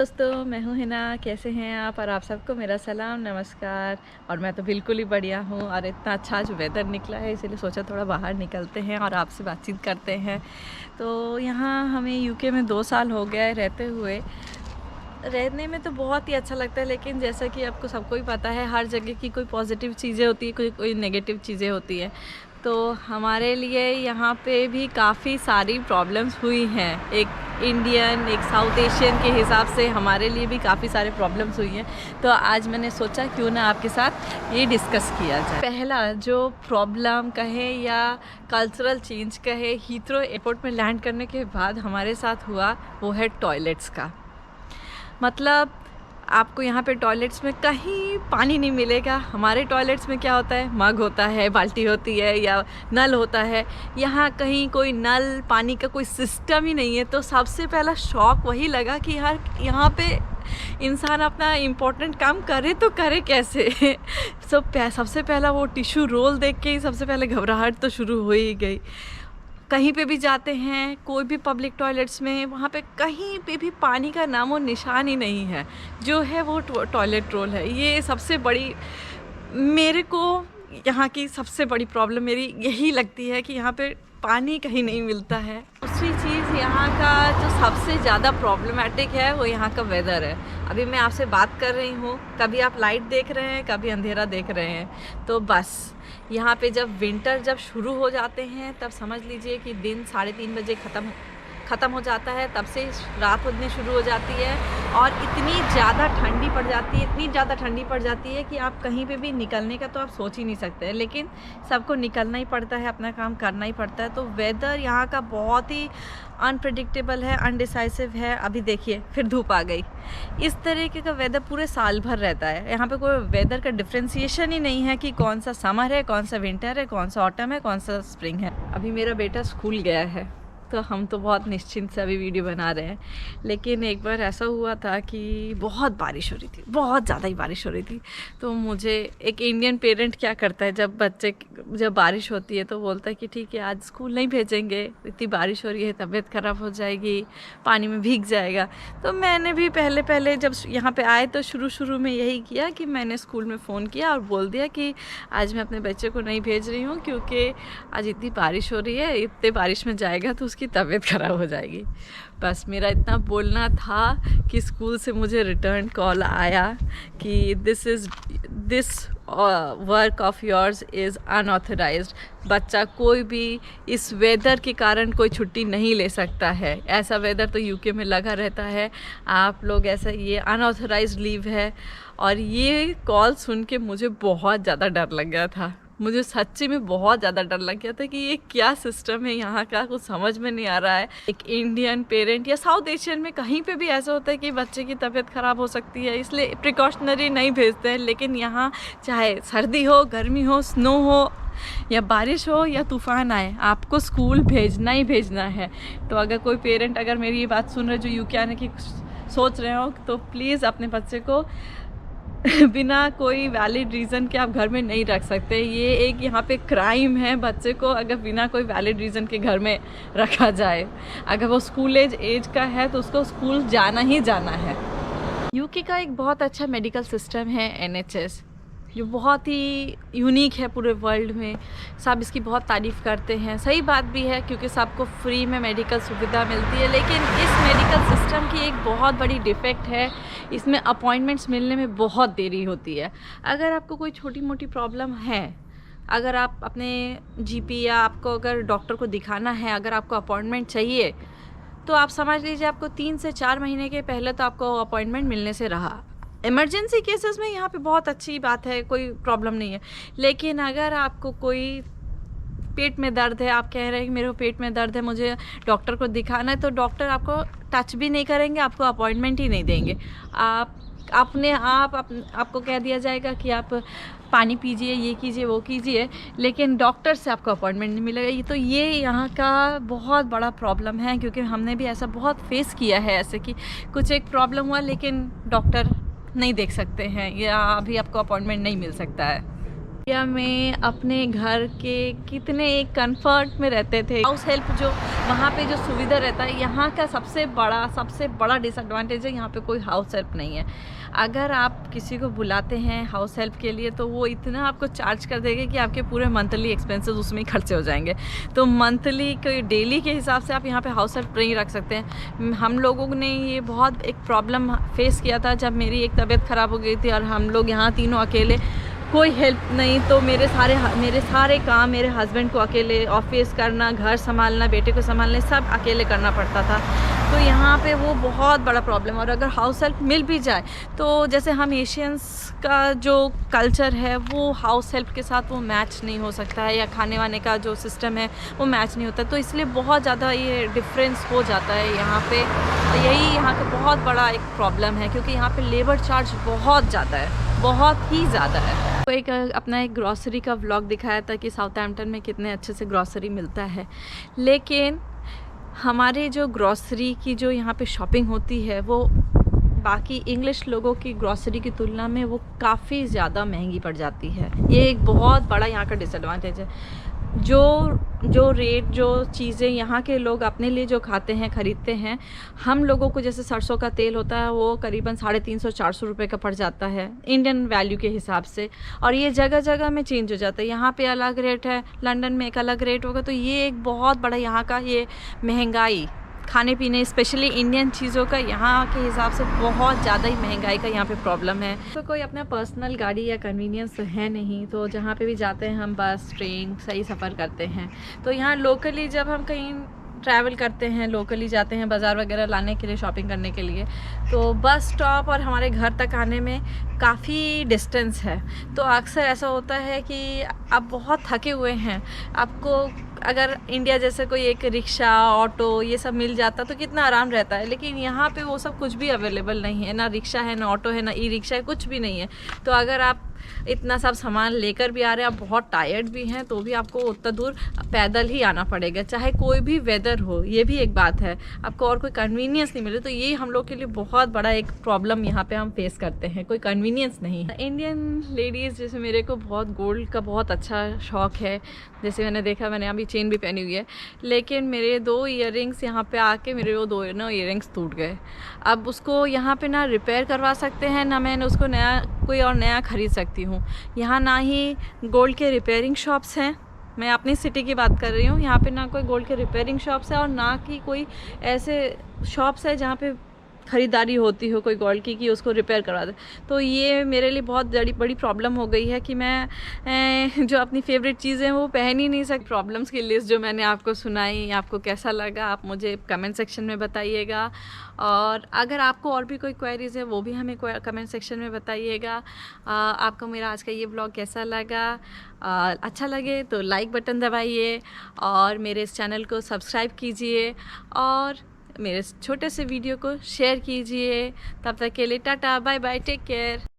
दोस्तों, मैं हूँ हिना। कैसे हैं आप? और आप सबको मेरा सलाम नमस्कार। और मैं तो बिल्कुल ही बढ़िया हूँ। और इतना अच्छा आज वेदर निकला है, इसीलिए सोचा थोड़ा बाहर निकलते हैं और आपसे बातचीत करते हैं। तो यहाँ हमें यूके में 2 साल हो गया है रहते हुए। रहने में तो बहुत ही अच्छा लगता है, लेकिन जैसा कि आपको सबको ही पता है, हर जगह की कोई पॉजिटिव चीज़ें होती है, कोई नेगेटिव चीज़ें होती हैं। तो हमारे लिए यहाँ पे भी काफ़ी सारी प्रॉब्लम्स हुई हैं। एक इंडियन, एक साउथ एशियन के हिसाब से हमारे लिए भी काफ़ी सारे प्रॉब्लम्स हुई हैं। तो आज मैंने सोचा क्यों ना आपके साथ ये डिस्कस किया जाए। पहला जो प्रॉब्लम कहे या कल्चरल चेंज कहे, हीथ्रो एयरपोर्ट में लैंड करने के बाद हमारे साथ हुआ, वो है टॉयलेट्स का। मतलब आपको यहाँ पे टॉयलेट्स में कहीं पानी नहीं मिलेगा। हमारे टॉयलेट्स में क्या होता है, मग होता है, बाल्टी होती है या नल होता है। यहाँ कहीं कोई नल, पानी का कोई सिस्टम ही नहीं है। तो सबसे पहला शॉक वही लगा कि यार यहाँ पे इंसान अपना इम्पोर्टेंट काम करे तो करे कैसे। सबसे पहला वो टिश्यू रोल देख के ही सबसे पहले घबराहट तो शुरू हो ही गई। कहीं पे भी जाते हैं, कोई भी पब्लिक टॉयलेट्स में, वहाँ पे कहीं पे भी पानी का नामो निशान ही नहीं है। जो है वो टॉयलेट रोल है। ये सबसे बड़ी, मेरे को यहाँ की सबसे बड़ी प्रॉब्लम मेरी यही लगती है कि यहाँ पे पानी कहीं नहीं मिलता है। दूसरी चीज़, यहाँ का जो सबसे ज़्यादा प्रॉब्लमेटिक है वो यहाँ का वेदर है। अभी मैं आपसे बात कर रही हूँ, कभी आप लाइट देख रहे हैं, कभी अंधेरा देख रहे हैं। तो बस यहाँ पे जब विंटर शुरू हो जाते हैं, तब समझ लीजिए कि दिन 3:30 बजे ख़त्म हो जाता है। तब से रात होने शुरू हो जाती है और इतनी ज़्यादा ठंडी पड़ जाती है कि आप कहीं पे भी निकलने का तो आप सोच ही नहीं सकते। लेकिन सबको निकलना ही पड़ता है, अपना काम करना ही पड़ता है। तो वेदर यहाँ का बहुत ही अनप्रेडिक्टेबल है, अनडिसाइसिव है। अभी देखिए फिर धूप आ गई। इस तरीके का वेदर पूरे साल भर रहता है। यहाँ पे कोई वेदर का डिफ्रेंशिएशन ही नहीं है कि कौन सा समर है, कौन सा विंटर है, कौन सा ऑटम है, कौन सा स्प्रिंग है। अभी मेरा बेटा स्कूल गया है तो हम तो बहुत निश्चिंत से अभी वीडियो बना रहे हैं। लेकिन एक बार ऐसा हुआ था कि बहुत बारिश हो रही थी, बहुत ज़्यादा ही बारिश हो रही थी। तो मुझे, एक इंडियन पेरेंट क्या करता है, जब बारिश होती है तो बोलता है कि ठीक है आज स्कूल नहीं भेजेंगे, इतनी बारिश हो रही है, तबीयत ख़राब हो जाएगी, पानी में भीग जाएगा। तो मैंने भी पहले जब यहाँ पे आए तो शुरू में यही किया कि मैंने स्कूल में फ़ोन किया और बोल दिया कि आज मैं अपने बच्चे को नहीं भेज रही हूँ, क्योंकि आज इतनी बारिश हो रही है, इतने बारिश में जाएगा तो की तबीयत ख़राब हो जाएगी। बस मेरा इतना बोलना था कि स्कूल से मुझे रिटर्न कॉल आया कि this work of yours is unauthorised. बच्चा कोई भी इस वेदर के कारण कोई छुट्टी नहीं ले सकता है। ऐसा वेदर तो यूके में लगा रहता है। आप लोग ऐसा, ये अनऑथराइज्ड लीव है। और ये कॉल सुन के मुझे बहुत ज़्यादा डर लग गया था। मुझे सच्ची में बहुत ज़्यादा डर लग गया था कि ये क्या सिस्टम है यहाँ का, कुछ समझ में नहीं आ रहा है। एक इंडियन पेरेंट या साउथ एशियन में कहीं पे भी ऐसा होता है कि बच्चे की तबीयत ख़राब हो सकती है, इसलिए प्रिकॉशनरी नहीं भेजते हैं। लेकिन यहाँ चाहे सर्दी हो, गर्मी हो, स्नो हो या बारिश हो या तूफ़ान आए, आपको स्कूल भेजना ही भेजना है। तो अगर कोई पेरेंट अगर मेरी ये बात सुन रहे जो यूके आने की सोच रहे हो, तो प्लीज़ अपने बच्चे को बिना कोई वैलिड रीज़न के आप घर में नहीं रख सकते। ये एक यहाँ पे क्राइम है बच्चे को अगर बिना कोई वैलिड रीज़न के घर में रखा जाए। अगर वो स्कूल एज का है तो उसको स्कूल जाना ही जाना है। यूके का एक बहुत अच्छा मेडिकल सिस्टम है NHS, जो बहुत ही यूनिक है पूरे वर्ल्ड में। सब इसकी बहुत तारीफ़ करते हैं। सही बात भी है क्योंकि सबको फ्री में मेडिकल सुविधा मिलती है। लेकिन इस मेडिकल सिस्टम की एक बहुत बड़ी डिफ़ेक्ट है, इसमें अपॉइंटमेंट्स मिलने में बहुत देरी होती है। अगर आपको कोई छोटी मोटी प्रॉब्लम है, अगर आप अपने GP या आपको अगर डॉक्टर को दिखाना है, अगर आपको अपॉइंटमेंट चाहिए, तो आप समझ लीजिए आपको 3 से 4 महीने के पहले तो आपको अपॉइंटमेंट मिलने से रहा। इमरजेंसी केसेस में यहाँ पे बहुत अच्छी बात है, कोई प्रॉब्लम नहीं है। लेकिन अगर आपको कोई पेट में दर्द है, आप कह रहे हैं कि मेरे पेट में दर्द है, मुझे डॉक्टर को दिखाना है, तो डॉक्टर आपको टच भी नहीं करेंगे, आपको अपॉइंटमेंट ही नहीं देंगे। आपको कह दिया जाएगा कि आप पानी पीजिए, ये कीजिए, वो कीजिए, लेकिन डॉक्टर से आपको अपॉइंटमेंट नहीं मिलेगा। ये यहाँ का बहुत बड़ा प्रॉब्लम है, क्योंकि हमने भी ऐसा बहुत फेस किया है। ऐसे कि कुछ एक प्रॉब्लम हुआ लेकिन डॉक्टर नहीं देख सकते हैं या अभी आपको अपॉइंटमेंट नहीं मिल सकता है। इंडिया में अपने घर के कितने एक कंफर्ट में रहते थे। हाउस हेल्प जो वहाँ पे जो सुविधा रहता है, यहाँ का सबसे बड़ा डिसएडवांटेज है, यहाँ पे कोई हाउस हेल्प नहीं है। अगर आप किसी को बुलाते हैं हाउस हेल्प के लिए तो वो इतना आपको चार्ज कर देंगे कि आपके पूरे मंथली एक्सपेंसेस उसमें ही खर्चे हो जाएंगे। तो मंथली कोई डेली के हिसाब से आप यहाँ पे हाउस हेल्प नहीं रख सकते हैं। हम लोगों ने ये बहुत एक प्रॉब्लम फेस किया था जब मेरी एक तबीयत ख़राब हो गई थी और हम लोग यहाँ तीनों अकेले, कोई हेल्प नहीं। तो मेरे सारे काम मेरे हस्बैंड को अकेले, ऑफिस करना, घर संभालना, बेटे को संभालना, सब अकेले करना पड़ता था। तो यहाँ पे वो बहुत बड़ा प्रॉब्लम है। और अगर हाउस हेल्प मिल भी जाए तो जैसे हम एशियंस का जो कल्चर है वो हाउस हेल्प के साथ वो मैच नहीं हो सकता है, या खाने वाने का जो सिस्टम है वो मैच नहीं होता। तो इसलिए बहुत ज़्यादा ये डिफरेंस हो जाता है यहाँ पे। यही यहाँ का बहुत बड़ा एक प्रॉब्लम है, क्योंकि यहाँ पे लेबर चार्ज बहुत ज़्यादा है, बहुत ही ज़्यादा है। तो अपना एक ग्रॉसरी का व्लॉग दिखाया था कि साउथहैम्पटन में कितने अच्छे से ग्रॉसरी मिलता है, लेकिन हमारे जो ग्रॉसरी की जो यहाँ पे शॉपिंग होती है वो बाकी इंग्लिश लोगों की ग्रॉसरी की तुलना में वो काफ़ी ज़्यादा महंगी पड़ जाती है। ये एक बहुत बड़ा यहाँ का डिसएडवांटेज है। जो रेट, जो चीज़ें यहाँ के लोग अपने लिए जो खाते हैं, ख़रीदते हैं, हम लोगों को जैसे सरसों का तेल होता है वो करीबन 350-400 रुपये का पड़ जाता है इंडियन वैल्यू के हिसाब से। और ये जगह जगह में चेंज हो जाता है, यहाँ पे अलग रेट है, लंदन में एक अलग रेट होगा। तो ये एक बहुत बड़ा यहाँ का ये महंगाई, खाने पीने स्पेशली इंडियन चीज़ों का यहाँ के हिसाब से बहुत ज़्यादा ही महंगाई का यहाँ पे प्रॉब्लम है। तो कोई अपना पर्सनल गाड़ी या कन्वीनियंस तो है नहीं, तो जहाँ पे भी जाते हैं हम बस, ट्रेन से ही सफ़र करते हैं। तो यहाँ लोकली जब हम कहीं ट्रैवल करते हैं, लोकली जाते हैं बाज़ार वगैरह लाने के लिए, शॉपिंग करने के लिए, तो बस स्टॉप और हमारे घर तक आने में काफ़ी डिस्टेंस है। तो अक्सर ऐसा होता है कि आप बहुत थके हुए हैं, आपको अगर इंडिया जैसे कोई एक रिक्शा, ऑटो ये सब मिल जाता तो कितना आराम रहता है। लेकिन यहाँ पे वो सब कुछ भी अवेलेबल नहीं है, ना रिक्शा है, ना ऑटो है, ना ई रिक्शा है, कुछ भी नहीं है। तो अगर आप इतना सब सामान लेकर भी आ रहे हैं, आप बहुत टायर्ड भी हैं, तो भी आपको उतना दूर पैदल ही आना पड़ेगा, चाहे कोई भी वेदर हो। ये भी एक बात है, आपको और कोई कन्वीनियंस नहीं मिले। तो ये हम लोग के लिए बहुत बड़ा एक प्रॉब्लम यहाँ पे हम फेस करते हैं, कोई कन्वीनियंस नहीं है। इंडियन लेडीज़ जैसे मेरे को बहुत गोल्ड का बहुत अच्छा शौक़ है, जैसे मैंने देखा, मैंने अभी चेन भी पहनी हुई है, लेकिन मेरे 2 ईयररिंग्स यहाँ पे आके मेरे वो 2 ईयररिंग्स टूट गए। अब उसको यहाँ पे ना रिपेयर करवा सकते हैं, ना मैंने उसको कोई और नया ख़रीद सकती हूँ। यहाँ ना ही गोल्ड के रिपेयरिंग शॉप्स हैं, मैं अपनी सिटी की बात कर रही हूँ, यहाँ पे ना कोई गोल्ड के रिपेयरिंग शॉप्स है और ना कि कोई ऐसे शॉप्स है जहाँ पे ख़रीदारी होती हो कोई गोल्ड की कि उसको रिपेयर करवा दे। तो ये मेरे लिए बहुत बड़ी प्रॉब्लम हो गई है कि मैं जो अपनी फेवरेट चीज़ें हैं वो पहन ही नहीं सकती। प्रॉब्लम्स की लिस्ट जो मैंने आपको सुनाई, आपको कैसा लगा आप मुझे कमेंट सेक्शन में बताइएगा। और अगर आपको और भी कोई क्वेरीज़ है वो भी हमें कमेंट सेक्शन में बताइएगा। आपको मेरा आज का ये ब्लॉग कैसा लगा? अच्छा लगे तो लाइक बटन दबाइए और मेरे इस चैनल को सब्सक्राइब कीजिए और मेरे छोटे से वीडियो को शेयर कीजिए। तब तक के लिए tata, bye bye, take care.